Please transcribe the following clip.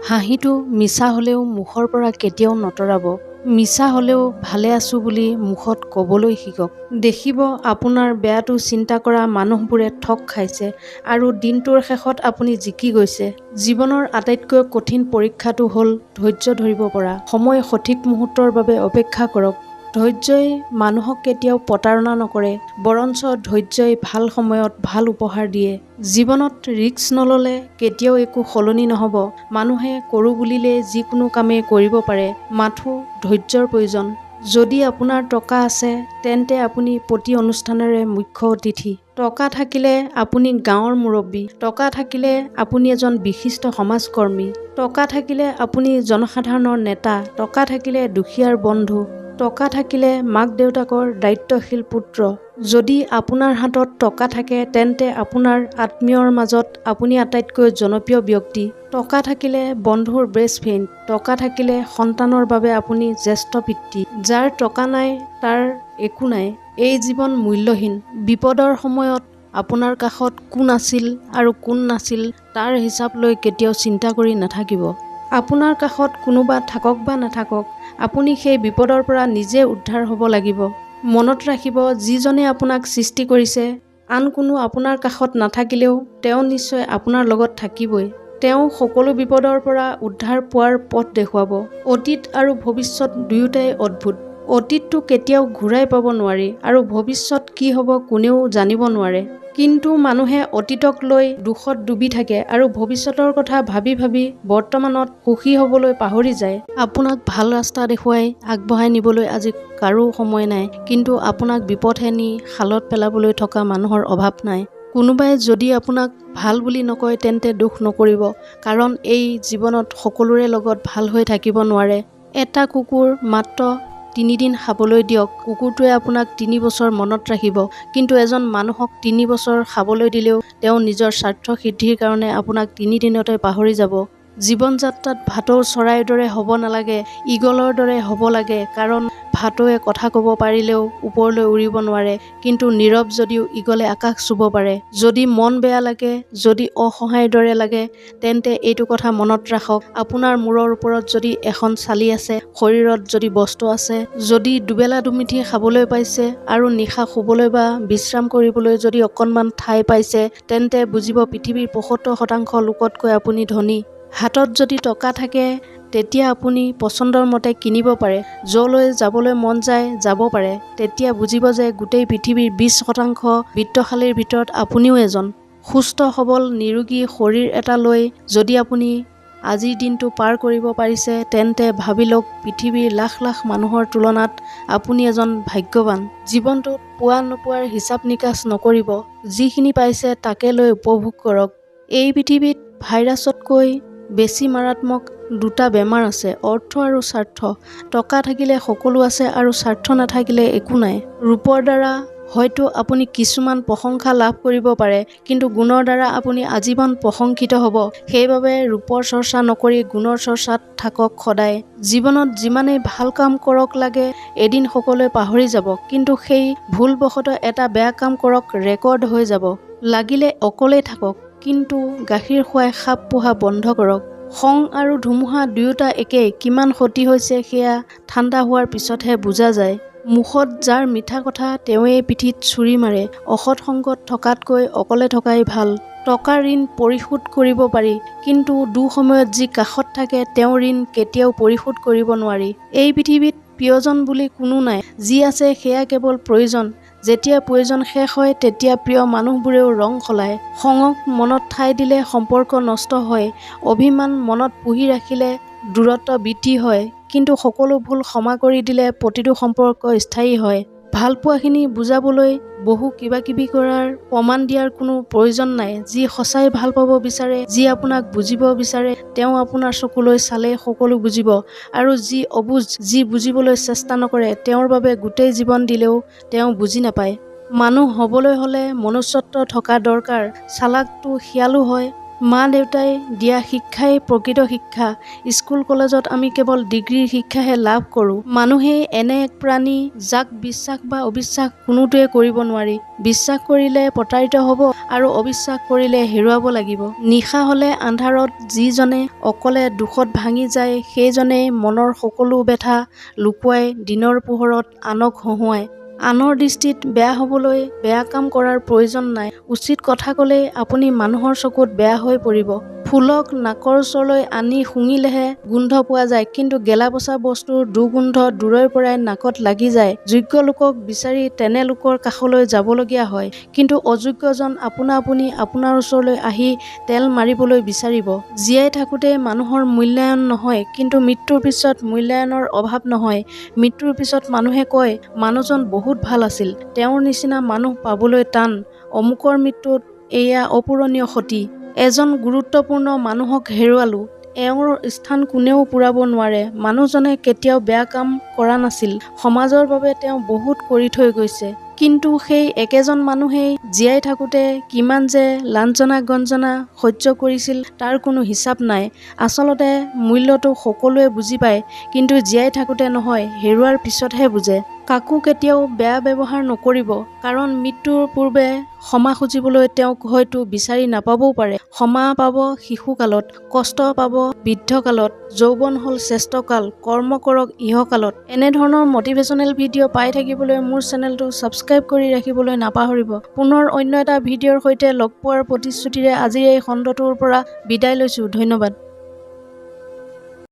হাঁহিটো মিছা হ'লেও মুখৰ পৰা কেতিয়াও নতৰাব। মিছা হ'লেও ভালে আছোঁ বুলি মুখত ক'বলৈ শিকক। দেখিব আপোনাৰ বেয়াটো চিন্তা কৰা মানুহবোৰে ঠগ খাইছে আৰু দিনটোৰ শেষত আপুনি জিকি গৈছে। জীৱনৰ আটাইতকৈ কঠিন পৰীক্ষাটো হ'ল ধৈৰ্য ধৰিব পৰা। সময় সঠিক মুহূৰ্তৰ বাবে অপেক্ষা কৰক। ধৈৰ্যই মানুহক কেতিয়াও প্ৰতাৰণা নকৰে, বৰঞ্চ ধৈৰ্যই ভাল সময়ত ভাল উপহাৰ দিয়ে। জীৱনত ৰিস্ক নল'লে কেতিয়াও একো সলনি নহ'ব। মানুহে কৰোঁ বুলিলে যিকোনো কামেই কৰিব পাৰে, মাথো ধৈৰ্যৰ প্ৰয়োজন। যদি আপোনাৰ টকা আছে তেন্তে আপুনি প্ৰতি অনুষ্ঠানৰে মুখ্য অতিথি। টকা থাকিলে আপুনি গাঁৱৰ মুৰব্বী। টকা থাকিলে আপুনি এজন বিশিষ্ট সমাজকৰ্মী। টকা থাকিলে আপুনি জনসাধাৰণৰ নেতা। টকা থাকিলে দুখীয়াৰ বন্ধু। টকা থাকিলে মাক দেউতাকৰ দায়িত্বশীল পুত্ৰ। যদি আপোনাৰ হাতত টকা থাকে তেন্তে আপোনাৰ আত্মীয়ৰ মাজত আপুনি আটাইতকৈ জনপ্ৰিয় ব্যক্তি। টকা থাকিলে বন্ধুৰ বেষ্ট ফ্ৰেণ্ড। টকা থাকিলে সন্তানৰ বাবে আপুনি জ্যেষ্ঠ পিতৃ। যাৰ টকা নাই তাৰ একো নাই। এই জীৱন মূল্যহীন। বিপদৰ সময়ত আপোনাৰ কাষত কোন আছিল আৰু কোন নাছিল তাৰ হিচাপ লৈ কেতিয়াও চিন্তা কৰি নাথাকিব। আপোনাৰ কাষত কোনোবা থাকক বা নাথাকক, আপুনি সেই বিপদৰ পৰা নিজে উদ্ধাৰ হ'ব লাগিব। মনত ৰাখিব, যিজনে আপোনাক সৃষ্টি কৰিছে, আন কোনো আপোনাৰ কাষত নাথাকিলেও তেওঁ নিশ্চয় আপোনাৰ লগত থাকিবই। তেওঁ সকলো বিপদৰ পৰা উদ্ধাৰ পোৱাৰ পথ দেখুৱাব। অতীত আৰু ভৱিষ্যত দুয়োটাই অদ্ভুত। অতীতটো কেতিয়াও ঘূৰাই পাব নোৱাৰি আৰু ভৱিষ্যত কি হ'ব কোনেও জানিব নোৱাৰে। কিন্তু মানুহে অতীতক লৈ দুখত ডুবি থাকে আৰু ভৱিষ্যতৰ কথা ভাবি ভাবি বৰ্তমানত সুখী হ'বলৈ পাহৰি যায়। আপোনাক ভাল ৰাস্তা দেখুৱাই আগবঢ়াই নিবলৈ আজি কাৰো সময় নাই, কিন্তু আপোনাক বিপথে নি খালত পেলাবলৈ থকা মানুহৰ অভাৱ নাই। কোনোবাই যদি আপোনাক ভাল বুলি নকয় তেন্তে দুখ নকৰিব, কাৰণ এই জীৱনত সকলোৰে লগত ভাল হৈ থাকিব নোৱাৰে। এটা কুকুৰ মাত্ৰ 3 দিন খাবলৈ দিয়ক, কুকুৰটোৱে আপোনাক 3 বছৰ মনত ৰাখিব, কিন্তু এজন মানুহক 3 বছৰ খাবলৈ দিলেও তেওঁ নিজৰ স্বাৰ্থ সিদ্ধিৰ কাৰণে আপোনাক 3 দিনতে পাহৰি যাব। জীৱন যাত্ৰাত ভাটৌ চৰাইৰ দৰে হ'ব নালাগে, ঈগলৰ দৰে হ'ব লাগে, কাৰণ ভাটৌৱে কথা ক'ব পাৰিলেও ওপৰলৈ উৰিব নোৱাৰে, কিন্তু নীৰৱ যদিও ঈগলে আকাশ চুব পাৰে। যদি মন বেয়া লাগে, যদি অসহায়ৰ দৰে লাগে, তেন্তে এইটো কথা মনত ৰাখক, আপোনাৰ মূৰৰ ওপৰত যদি এখন চালি আছে, শৰীৰত যদি বস্ত্ৰ আছে, যদি দুবেলা দুমুঠি খাবলৈ পাইছে আৰু নিশা শুবলৈ বা বিশ্ৰাম কৰিবলৈ যদি অকণমান ঠাই পাইছে, তেন্তে বুজিব পৃথিৱীৰ 75% লোকতকৈ আপুনি ধনী। হাতত যদি টকা থাকে তেতিয়া আপুনি পচন্দৰ মতে কিনিব পাৰে, য'লৈ যাবলৈ মন যায় যাব পাৰে। তেতিয়া বুজিব যে গোটেই পৃথিৱীৰ 20% বিত্তশালীৰ ভিতৰত আপুনিও এজন। সুস্থ সবল নিৰোগী শৰীৰ এটা লৈ যদি আপুনি আজিৰ দিনটো পাৰ কৰিব পাৰিছে, তেন্তে ভাবি লওক পৃথিৱীৰ লাখ লাখ মানুহৰ তুলনাত আপুনি এজন ভাগ্যৱান। জীৱনটোত পোৱা নোপোৱাৰ হিচাপ নিকাচ নকৰিব, যিখিনি পাইছে তাকে লৈ উপভোগ কৰক। এই পৃথিৱীত ভাইৰাছতকৈ বেছি মাৰাত্মক 2টা বেমাৰ আছে, অৰ্থ আৰু স্বাৰ্থ। টকা থাকিলে সকলো আছে আৰু স্বাৰ্থ নাথাকিলে একো নাই। ৰূপৰ দ্বাৰা হয়তো আপুনি কিছুমান প্ৰশংসা লাভ কৰিব পাৰে, কিন্তু গুণৰ দ্বাৰা আপুনি আজীৱন প্ৰশংসিত হ'ব। সেইবাবে ৰূপৰ চৰ্চা নকৰি গুণৰ চৰ্চাত থাকক সদায়। জীৱনত যিমানেই ভাল কাম কৰক লাগে, এদিন সকলোৱে পাহৰি যাব, কিন্তু সেই ভুলবশতঃ এটা বেয়া কাম কৰক, ৰেকৰ্ড হৈ যাব। লাগিলে অকলেই থাকক, কিন্তু গাখীৰ খুৱাই সাপ পোহা বন্ধ কৰক। খং আৰু ধুমুহা দুয়োটা একেই, কিমান ক্ষতি হৈছে সেয়া ঠাণ্ডা হোৱাৰ পিছতহে বুজা যায়। মুখত যাৰ মিঠা কথা তেওঁৱেই পিঠিত ছুৰি মাৰে। অসৎ সংগত থকাতকৈ অকলে থকাই ভাল। টকাৰ ঋণ পৰিশোধ কৰিব পাৰি, কিন্তু দুঃসময়ত যি কাষত থাকে তেওঁৰ ঋণ কেতিয়াও পৰিশোধ কৰিব নোৱাৰি। এই পৃথিৱীত প্ৰিয়জন বুলি কোনো নাই, যি আছে সেয়া কেৱল প্ৰয়োজন। যেতিয়া প্ৰয়োজন শেষ হয় তেতিয়া প্ৰিয় মানুহবোৰেও ৰং সলায়। খঙক মনত ঠাই দিলে সম্পৰ্ক নষ্ট হয়, অভিমান মনত পুহি ৰাখিলে দূৰত্ব বৃদ্ধি হয়, কিন্তু সকলো ভুল ক্ষমা কৰি দিলে প্ৰতিটো সম্পৰ্ক স্থায়ী হয়। ভালপোৱাখিনি বুজাবলৈ বহু কিবাকিবি কৰাৰ প্ৰমাণ দিয়াৰ কোনো প্ৰয়োজন নাই। যি সঁচাই ভাল পাব বিচাৰে, যি আপোনাক বুজিব বিচাৰে, তেওঁ আপোনাৰ চকুলৈ চালেই সকলো বুজিব, আৰু যি অবুজ, যি বুজিবলৈ চেষ্টা নকৰে, তেওঁৰ বাবে গোটেই জীৱন দিলেও তেওঁ বুজি নাপায়। মানুহ হ'বলৈ হ'লে মনুষ্যত্ব থকা দৰকাৰ। চালাকটো শিয়ালো হয়, মা দেউতাই দিয়া শিক্ষাই প্ৰকৃত শিক্ষা। স্কুল কলেজত আমি কেৱল ডিগ্ৰীৰ শিক্ষাহে লাভ কৰোঁ। মানুহে এনে এক প্ৰাণী যাক বিশ্বাস বা অবিশ্বাস কোনোটোৱে কৰিব নোৱাৰি। বিশ্বাস কৰিলে প্ৰতাৰিত হ'ব আৰু অবিশ্বাস কৰিলে হেৰুৱাব লাগিব। নিশা হ'লে আন্ধাৰত যিজনে অকলে দুখত ভাঙি যায় সেইজনেই মনৰ সকলো ব্যথা লুকুৱাই দিনৰ পোহৰত আনক হহুৱায়। আনৰ দৃষ্টিত বেয়া হ'বলৈ বেয়া কাম কৰাৰ প্ৰয়োজন নাই। উচিত কথা ক'লেই আপুনি মানুহৰ চকুত বেয়া হৈ পৰিব। ফুলক নাকৰ ওচৰলৈ আনি শুঙিলেহে গোন্ধ পোৱা যায়, কিন্তু গেলা পচা বস্তুৰ দুৰ্গোন্ধ দূৰৈৰ পৰাই নাকত লাগি যায়। যোগ্য লোকক বিচাৰি তেনে লোকৰ কাষলৈ যাবলগীয়া হয়, কিন্তু অযোগ্যজন আপোনা আপুনি আপোনাৰ ওচৰলৈ আহি তেল মাৰিবলৈ বিচাৰিব। জীয়াই থাকোঁতে মানুহৰ মূল্যায়ন নহয়, কিন্তু মৃত্যুৰ পিছত মূল্যায়নৰ অভাৱ নহয়। মৃত্যুৰ পিছত মানুহে কয় মানুহজন বহুত ভাল আছিল, তেওঁৰ নিচিনা মানুহ পাবলৈ টান, অমুকৰ মৃত্যুত এয়া অপূৰণীয় ক্ষতি। এজন গুৰুত্বপূৰ্ণ মানুহক হেৰুৱালোঁ, এওঁৰ স্থান কোনেও পূৰাব নোৱাৰে। মানুহজনে কেতিয়াও বেয়া কাম কৰা নাছিল, সমাজৰ বাবে তেওঁ বহুত কৰি থৈ গৈছে। কিন্তু সেই একেজন মানুহেই জীয়াই থাকোঁতে কিমান যে লাঞ্ছনা গঞ্জনা সহ্য কৰিছিল তাৰ কোনো হিচাপ নাই। আচলতে মূল্যটো সকলোৱে বুজি পায়, কিন্তু জীয়াই থাকোঁতে নহয়, হেৰুৱাৰ পিছতহে বুজে। কাকো কেতিয়াও বেয়া ব্যৱহাৰ নকৰিব, কাৰণ মৃত্যুৰ পূৰ্বে ক্ষমা খুজিবলৈ তেওঁক হয়তো বিচাৰি নাপাবও পাৰে। ক্ষমা পাব শিশুকালত, কষ্ট পাব বৃদ্ধকালত, যৌৱন হ'ল শ্ৰেষ্ঠকাল, কৰ্ম কৰক ইহকালত। এনেধৰণৰ মটিভেশ্যনেল ভিডিঅ' পাই থাকিবলৈ মোৰ চেনেলটো ছাবস্ক্ৰাইব কৰি ৰাখিবলৈ নাপাহৰিব। পুনৰ অন্য এটা ভিডিঅ'ৰ সৈতে লগ পোৱাৰ প্ৰতিশ্ৰুতিৰে আজিৰ এই খণ্ডটোৰ পৰা বিদায় লৈছোঁ। ধন্যবাদ।